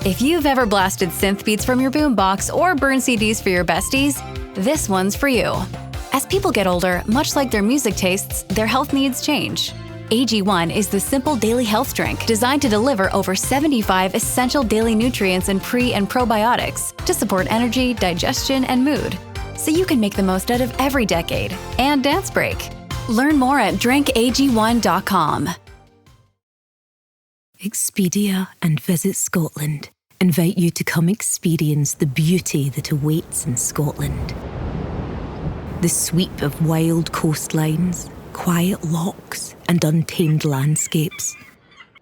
If you've ever blasted synth beats from your boombox or burned CDs for your besties, this one's for you. As people get older, much like their music tastes, their health needs change. AG1 is the simple daily health drink designed to deliver over 75 essential daily nutrients and pre- and probiotics to support energy, digestion, and mood, so you can make the most out of every decade and dance break. Learn more at drinkag1.com. Expedia and Visit Scotland invite you to come experience the beauty that awaits in Scotland. The sweep of wild coastlines, quiet lochs, and untamed landscapes.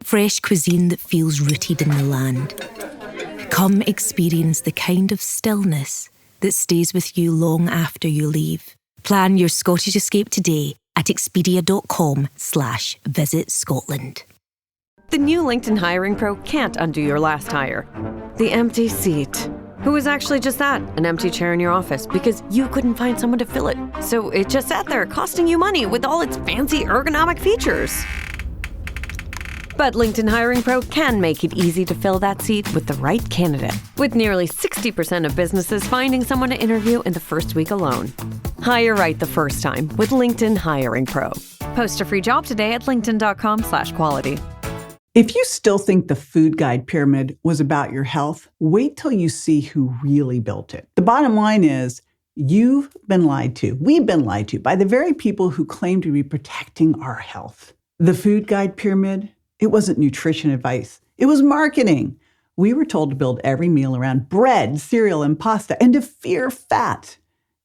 Fresh cuisine that feels rooted in the land. Come experience the kind of stillness that stays with you long after you leave. Plan your Scottish escape today at expedia.com/Visit Scotland. The new LinkedIn Hiring Pro can't undo your last hire. The empty seat. Who is actually just that, an empty chair in your office because you couldn't find someone to fill it. So it just sat there costing you money with all its fancy ergonomic features. But LinkedIn Hiring Pro can make it easy to fill that seat with the right candidate, with nearly 60% of businesses finding someone to interview in the first week alone. Hire right the first time with LinkedIn Hiring Pro. Post a free job today at linkedin.com/quality. If you still think the food guide pyramid was about your health, wait till you see who really built it. The bottom line is, you've been lied to. We've been lied to by the very people who claim to be protecting our health. The food guide pyramid, it wasn't nutrition advice. It was marketing. We were told to build every meal around bread, cereal, and pasta, and to fear fat,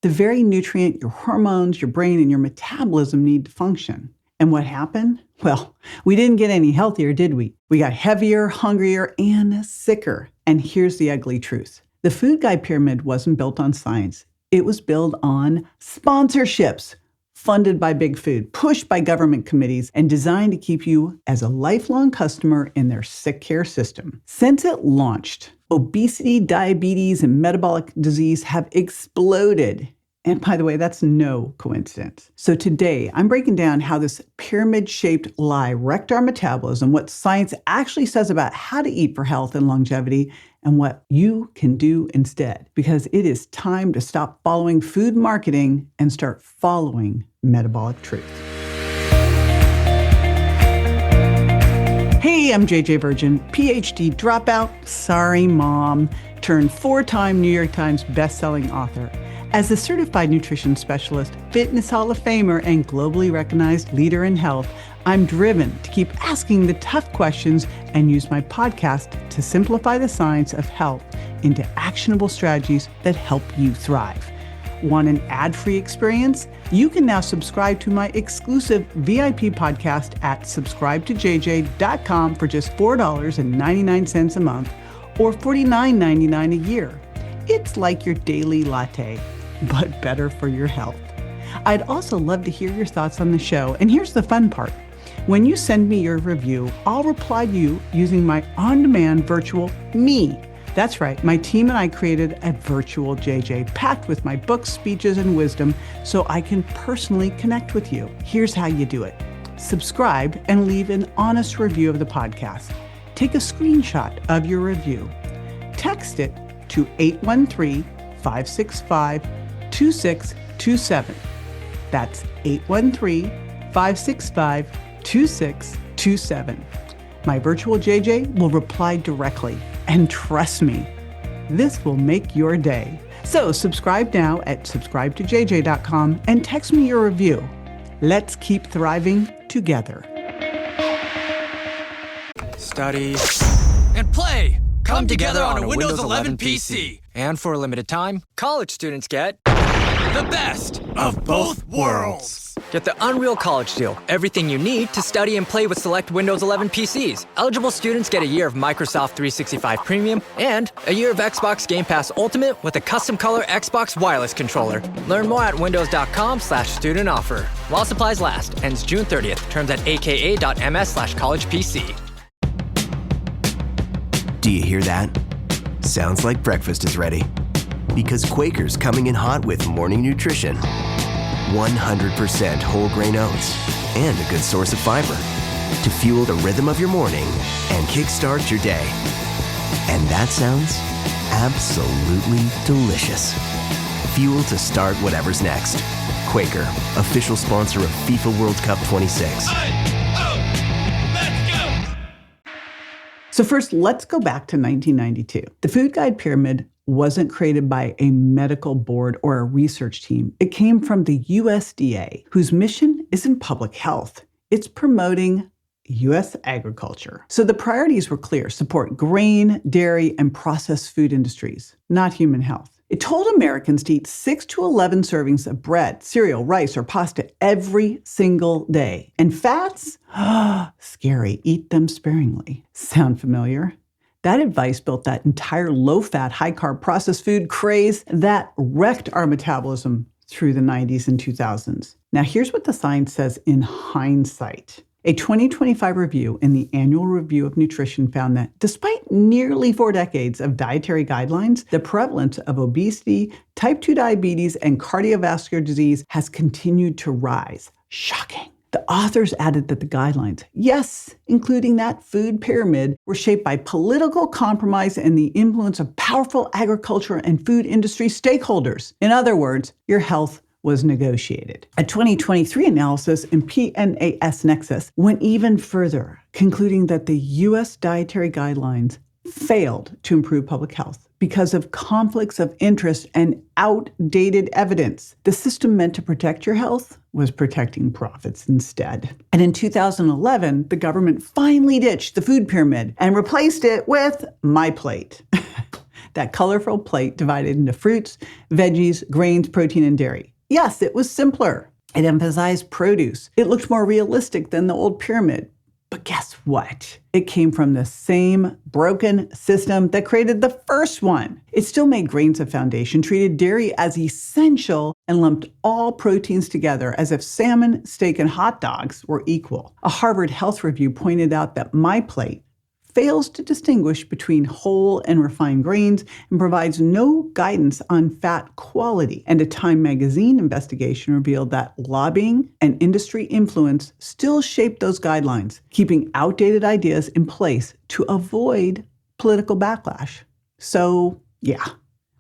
the very nutrient your hormones, your brain, and your metabolism need to function. And what happened? Well, we didn't get any healthier, did we? We got heavier, hungrier, and sicker. And here's the ugly truth. The food guide pyramid wasn't built on science. It was built on sponsorships, funded by Big Food, pushed by government committees, and designed to keep you as a lifelong customer in their sick care system. Since it launched, obesity, diabetes, and metabolic disease have exploded. And by the way, that's no coincidence. So today, I'm breaking down how this pyramid-shaped lie wrecked our metabolism, what science actually says about how to eat for health and longevity, and what you can do instead. Because it is time to stop following food marketing and start following metabolic truth. Hey, I'm JJ Virgin, PhD dropout, sorry mom, turned 4-time New York Times bestselling author. As a certified nutrition specialist, fitness Hall of Famer, and globally recognized leader in health, I'm driven to keep asking the tough questions and use my podcast to simplify the science of health into actionable strategies that help you thrive. Want an ad-free experience? You can now subscribe to my exclusive VIP podcast at subscribetojj.com for just $4.99 a month or $49.99 a year. It's like your daily latte, but better for your health. I'd also love to hear your thoughts on the show. And here's the fun part. When you send me your review, I'll reply to you using my on-demand virtual me. That's right, my team and I created a virtual JJ packed with my books, speeches, and wisdom so I can personally connect with you. Here's how you do it. Subscribe and leave an honest review of the podcast. Take a screenshot of your review. Text it to 813-565-2627. That's 813-565-2627. My virtual JJ will reply directly. And trust me, this will make your day. So subscribe now at subscribetojj.com and text me your review. Let's keep thriving together. Study and play come together on a Windows 11 PC. And for a limited time, college students get the best of both worlds. Get the Unreal College Deal. Everything you need to study and play with select Windows 11 PCs. Eligible students get a year of Microsoft 365 Premium and a year of Xbox Game Pass Ultimate with a custom color Xbox wireless controller. Learn more at windows.com/student offer. While supplies last. Ends June 30th. Terms at aka.ms/collegepc. Do you hear that? Sounds like breakfast is ready. Because Quaker's coming in hot with morning nutrition. 100% whole grain oats and a good source of fiber to fuel the rhythm of your morning and kickstart your day. And that sounds absolutely delicious. Fuel to start whatever's next. Quaker, official sponsor of FIFA World Cup 26. So first, let's go back to 1992. The food guide pyramid wasn't created by a medical board or a research team. It came from the USDA, whose mission isn't public health. It's promoting U.S. agriculture. So the priorities were clear: support grain, dairy, and processed food industries, not human health. It told Americans to eat 6 to 11 servings of bread, cereal, rice, or pasta every single day. And fats? Scary. Eat them sparingly. Sound familiar? That advice built that entire low-fat, high-carb processed food craze that wrecked our metabolism through the 90s and 2000s. Now, here's what the science says in hindsight. A 2025 review in the Annual Review of Nutrition found that despite nearly 4 decades of dietary guidelines, the prevalence of obesity, type 2 diabetes, and cardiovascular disease has continued to rise. Shocking. The authors added that the guidelines, yes, including that food pyramid, were shaped by political compromise and the influence of powerful agriculture and food industry stakeholders. In other words, your health was negotiated. A 2023 analysis in PNAS Nexus went even further, concluding that the U.S. dietary guidelines failed to improve public health because of conflicts of interest and outdated evidence. The system meant to protect your health was protecting profits instead. And in 2011, the government finally ditched the food pyramid and replaced it with MyPlate. That colorful plate divided into fruits, veggies, grains, protein, and dairy. Yes, it was simpler. It emphasized produce. It looked more realistic than the old pyramid. But guess what? It came from the same broken system that created the first one. It still made grains a foundation, treated dairy as essential, and lumped all proteins together as if salmon, steak, and hot dogs were equal. A Harvard Health Review pointed out that MyPlate fails to distinguish between whole and refined grains and provides no guidance on fat quality. And a Time magazine investigation revealed that lobbying and industry influence still shape those guidelines, keeping outdated ideas in place to avoid political backlash. So, yeah,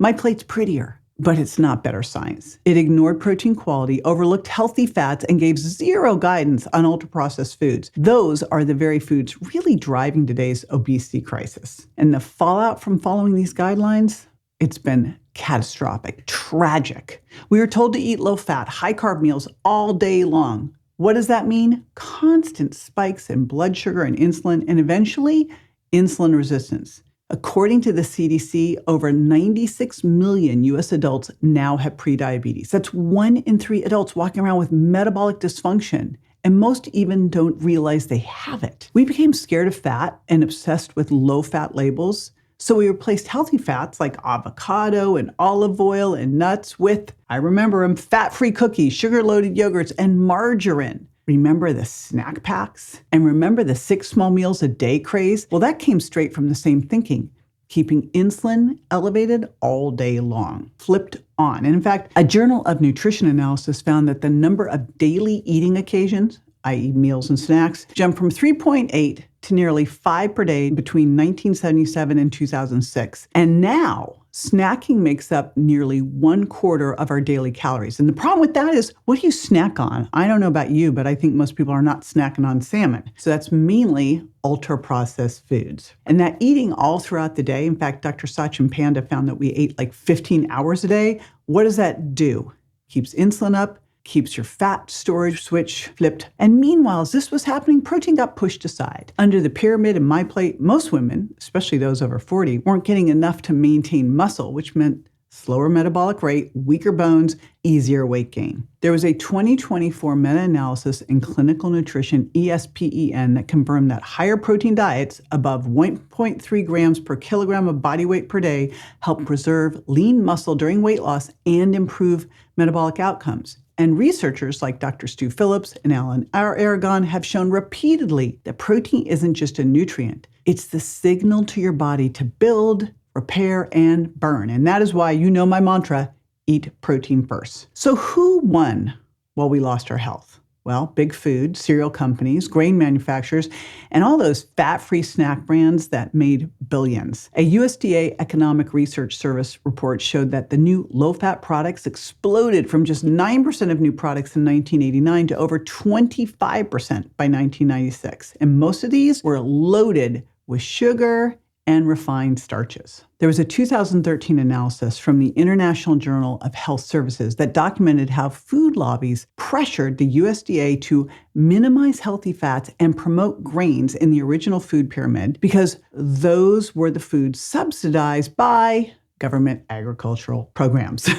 MyPlate's prettier, but it's not better science. It ignored protein quality, overlooked healthy fats, and gave zero guidance on ultra-processed foods. Those are the very foods really driving today's obesity crisis. And the fallout from following these guidelines, it's been catastrophic, tragic. We were told to eat low-fat, high-carb meals all day long. What does that mean? Constant spikes in blood sugar and insulin, and eventually, insulin resistance. According to the CDC, over 96 million U.S. adults now have prediabetes. That's 1 in 3 adults walking around with metabolic dysfunction, and most even don't realize they have it. We became scared of fat and obsessed with low-fat labels, so we replaced healthy fats like avocado and olive oil and nuts with, I remember them, fat-free cookies, sugar-loaded yogurts, and margarine. Remember the snack packs? And remember the 6 small meals a day craze? Well, that came straight from the same thinking, keeping insulin elevated all day long, flipped on. And in fact, a Journal of Nutrition Analysis found that the number of daily eating occasions, i.e. meals and snacks, jumped from 3.8 to nearly 5 per day between 1977 and 2006. And now, snacking makes up nearly 1/4 of our daily calories. And the problem with that is, what do you snack on? I don't know about you, but I think most people are not snacking on salmon. So that's mainly ultra-processed foods. And that eating all throughout the day, in fact, Dr. Sachin Panda found that we ate like 15 hours a day. What does that do? Keeps insulin up, keeps your fat storage switch flipped. And meanwhile, as this was happening, protein got pushed aside. Under the pyramid and MyPlate, most women, especially those over 40, weren't getting enough to maintain muscle, which meant slower metabolic rate, weaker bones, easier weight gain. There was a 2024 meta-analysis in Clinical Nutrition, ESPEN, that confirmed that higher protein diets above 1.3 grams per kilogram of body weight per day help preserve lean muscle during weight loss and improve metabolic outcomes. And researchers like Dr. Stu Phillips and Alan Aragon have shown repeatedly that protein isn't just a nutrient. It's the signal to your body to build, repair, and burn. And that is why you know my mantra, eat protein first. So who won while we lost our health? Well, big food, cereal companies, grain manufacturers, and all those fat-free snack brands that made billions. A USDA Economic Research Service report showed that the new low-fat products exploded from just 9% of new products in 1989 to over 25% by 1996. And most of these were loaded with sugar and refined starches. There was a 2013 analysis from the International Journal of Health Services that documented how food lobbies pressured the USDA to minimize healthy fats and promote grains in the original food pyramid because those were the foods subsidized by government agricultural programs.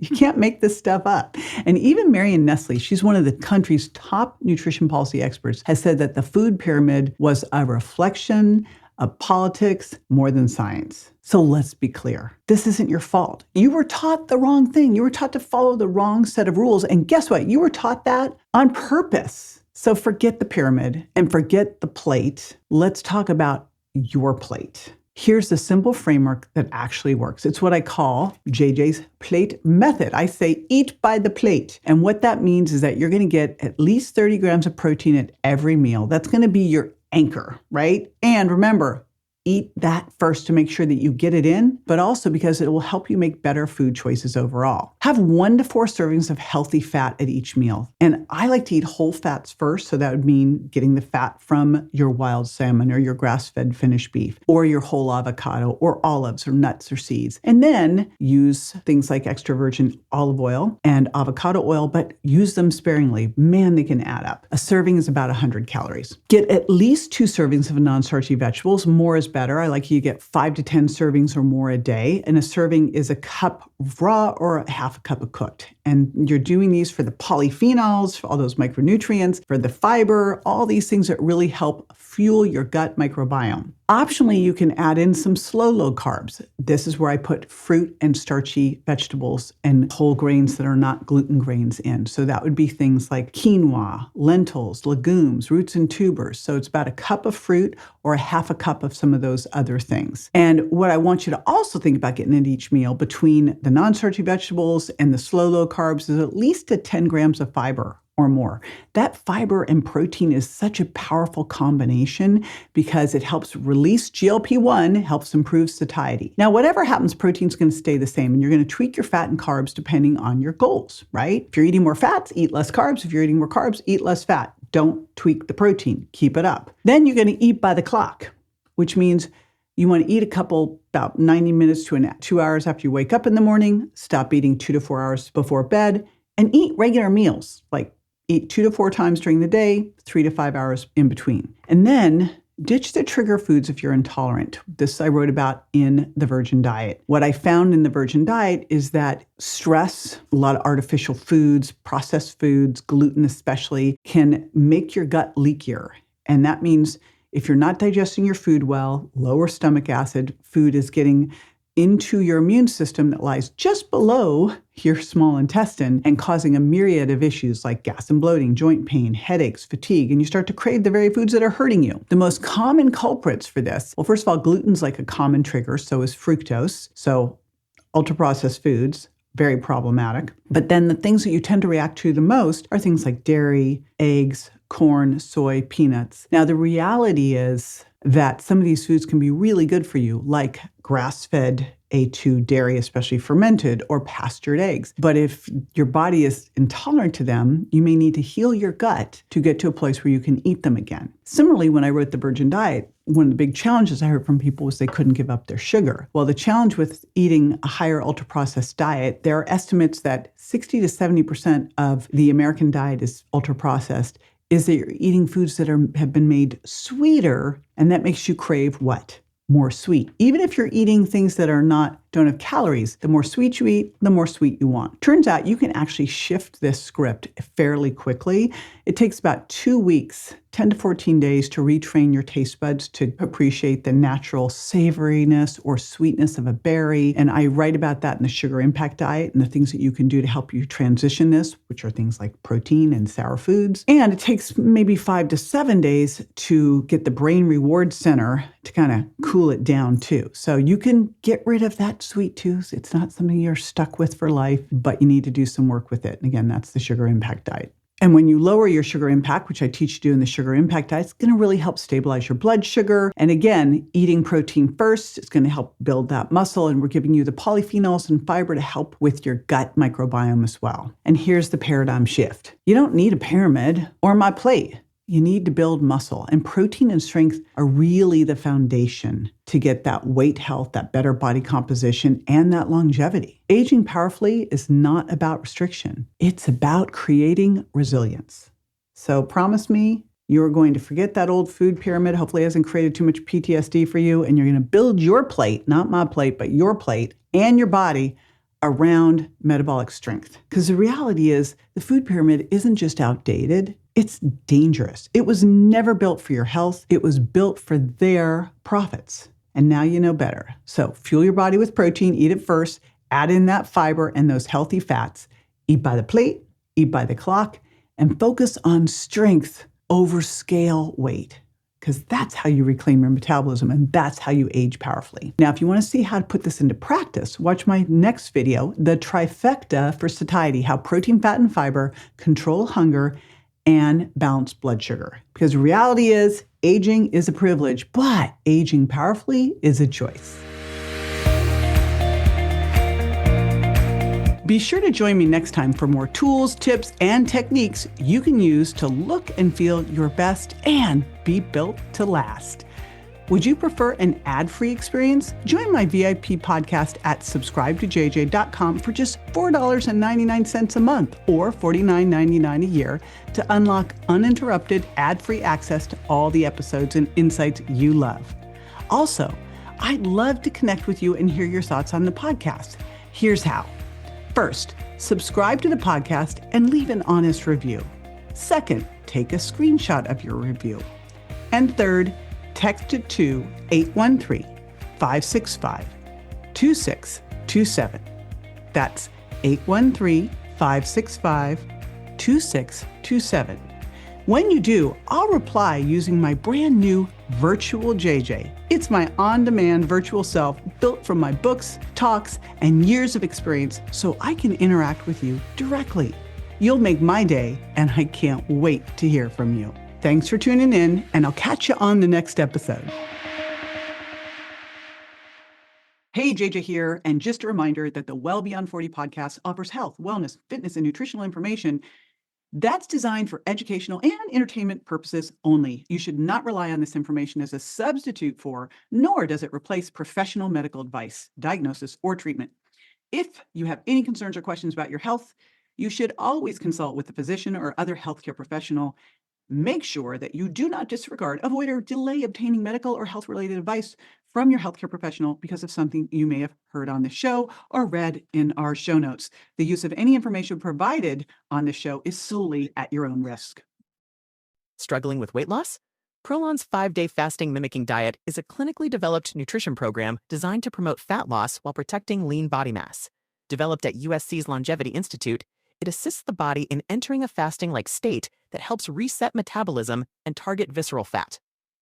You can't make this stuff up. And even Marion Nestle, she's one of the country's top nutrition policy experts, has said that the food pyramid was a reflection of politics more than science. So let's be clear. This isn't your fault. You were taught the wrong thing. You were taught to follow the wrong set of rules. And guess what? You were taught that on purpose. So forget the pyramid and forget the plate. Let's talk about your plate. Here's the simple framework that actually works. It's what I call JJ's plate method. I say eat by the plate. And what that means is that you're going to get at least 30 grams of protein at every meal. That's going to be your anchor, right? And remember, eat that first to make sure that you get it in, but also because it will help you make better food choices overall. Have 1 to 4 servings of healthy fat at each meal. And I like to eat whole fats first, so that would mean getting the fat from your wild salmon or your grass-fed finished beef, or your whole avocado, or olives, or nuts, or seeds. And then use things like extra virgin olive oil and avocado oil, but use them sparingly. Man, they can add up. A serving is about 100 calories. Get at least 2 servings of non-starchy vegetables. More is better. I like you get 5 to 10 servings or more a day. And a serving is a cup raw or a half a cup of cooked. And you're doing these for the polyphenols, for all those micronutrients, for the fiber, all these things that really help fuel your gut microbiome. Optionally, you can add in some low carbs. This is where I put fruit and starchy vegetables and whole grains that are not gluten grains in. So that would be things like quinoa, lentils, legumes, roots and tubers. So it's about a cup of fruit or a half a cup of some of those other things. And what I want you to also think about getting into each meal between the non-starchy vegetables and the low carbs is at least 10 grams of fiber or more. That fiber and protein is such a powerful combination because it helps release GLP-1, helps improve satiety. Now, whatever happens, protein's going to stay the same, and you're going to tweak your fat and carbs depending on your goals, right? If you're eating more fats, eat less carbs. If you're eating more carbs, eat less fat. Don't tweak the protein. Keep it up. Then you're going to eat by the clock, which means you want to eat about 90 minutes to 2 hours after you wake up in the morning, stop eating 2 to 4 hours before bed, and eat regular meals, like eat 2 to 4 times during the day, 3 to 5 hours in between. And then ditch the trigger foods if you're intolerant. This I wrote about in the Virgin Diet. What I found in the Virgin Diet is that stress, a lot of artificial foods, processed foods, gluten especially, can make your gut leakier. And that means if you're not digesting your food well, lower stomach acid, food is getting into your immune system that lies just below your small intestine and causing a myriad of issues like gas and bloating, joint pain, headaches, fatigue, and you start to crave the very foods that are hurting you. The most common culprits for this, well, first of all, gluten's like a common trigger, so is fructose. So ultra-processed foods, very problematic. But then the things that you tend to react to the most are things like dairy, eggs, corn, soy, peanuts. Now, the reality is that some of these foods can be really good for you, like grass-fed A2 dairy, especially fermented, or pastured eggs. But if your body is intolerant to them, you may need to heal your gut to get to a place where you can eat them again. Similarly, when I wrote the Virgin Diet, one of the big challenges I heard from people was they couldn't give up their sugar. Well, the challenge with eating a higher ultra-processed diet, there are estimates that 60 to 70% of the American diet is ultra-processed, is that you're eating foods that have been made sweeter, and that makes you crave what? More sweet. Even if you're eating things that don't have calories, the more sweet you eat, the more sweet you want. Turns out you can actually shift this script fairly quickly. It takes about 2 weeks, 10 to 14 days to retrain your taste buds to appreciate the natural savoriness or sweetness of a berry. And I write about that in the Sugar Impact Diet and the things that you can do to help you transition this, which are things like protein and sour foods. And it takes maybe 5 to 7 days to get the brain reward center to kind of cool it down too. So you can get rid of that sweet tooth. It's not something you're stuck with for life, but you need to do some work with it. And again, that's the Sugar Impact Diet. And when you lower your sugar impact, which I teach you to do in the sugar impact diet, it's going to really help stabilize your blood sugar. And again, eating protein first is going to help build that muscle. And we're giving you the polyphenols and fiber to help with your gut microbiome as well. And here's the paradigm shift. You don't need a pyramid or MyPlate. You need to build muscle, and protein and strength are really the foundation to get that weight health, that better body composition, and that longevity. Aging powerfully is not about restriction. It's about creating resilience. So promise me you're going to forget that old food pyramid. Hopefully it hasn't created too much PTSD for you, and you're going to build your plate, not my plate, but your plate and your body around metabolic strength. Because the reality is the food pyramid isn't just outdated, it's dangerous. It was never built for your health. It was built for their profits. And now you know better. So fuel your body with protein, eat it first, add in that fiber and those healthy fats, eat by the plate, eat by the clock, and focus on strength over scale weight. Because that's how you reclaim your metabolism, and that's how you age powerfully. Now, if you want to see how to put this into practice, watch my next video, the trifecta for satiety, how protein, fat, and fiber control hunger and balance blood sugar. Because the reality is, aging is a privilege, but aging powerfully is a choice. Be sure to join me next time for more tools, tips, and techniques you can use to look and feel your best and be built to last. Would you prefer an ad-free experience? Join my VIP podcast at subscribetojj.com for just $4.99 a month or $49.99 a year to unlock uninterrupted ad-free access to all the episodes and insights you love. Also, I'd love to connect with you and hear your thoughts on the podcast. Here's how. First, subscribe to the podcast and leave an honest review. Second, take a screenshot of your review. And third, text it to 813-565-2627. That's 813-565-2627. When you do, I'll reply using my brand new Virtual JJ. It's my on-demand virtual self built from my books, talks, and years of experience so I can interact with you directly. You'll make my day, and I can't wait to hear from you. Thanks for tuning in, and I'll catch you on the next episode. Hey, JJ here, and just a reminder that the Well Beyond 40 podcast offers health, wellness, fitness, and nutritional information that's designed for educational and entertainment purposes only. You should not rely on this information as a substitute for, nor does it replace professional medical advice, diagnosis, or treatment. If you have any concerns or questions about your health, you should always consult with a physician or other healthcare professional. Make sure that you do not disregard, avoid, or delay obtaining medical or health-related advice from your healthcare professional because of something you may have heard on the show or read in our show notes. The use of any information provided on the show is solely at your own risk. Struggling with weight loss? Prolon's 5-day fasting mimicking diet is a clinically developed nutrition program designed to promote fat loss while protecting lean body mass. Developed at USC's Longevity Institute, it assists the body in entering a fasting-like state that helps reset metabolism and target visceral fat.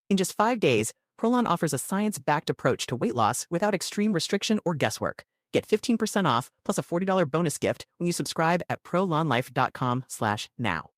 In just 5 days, Prolon offers a science-backed approach to weight loss without extreme restriction or guesswork. Get 15% off plus a $40 bonus gift when you subscribe at prolonlife.com/now.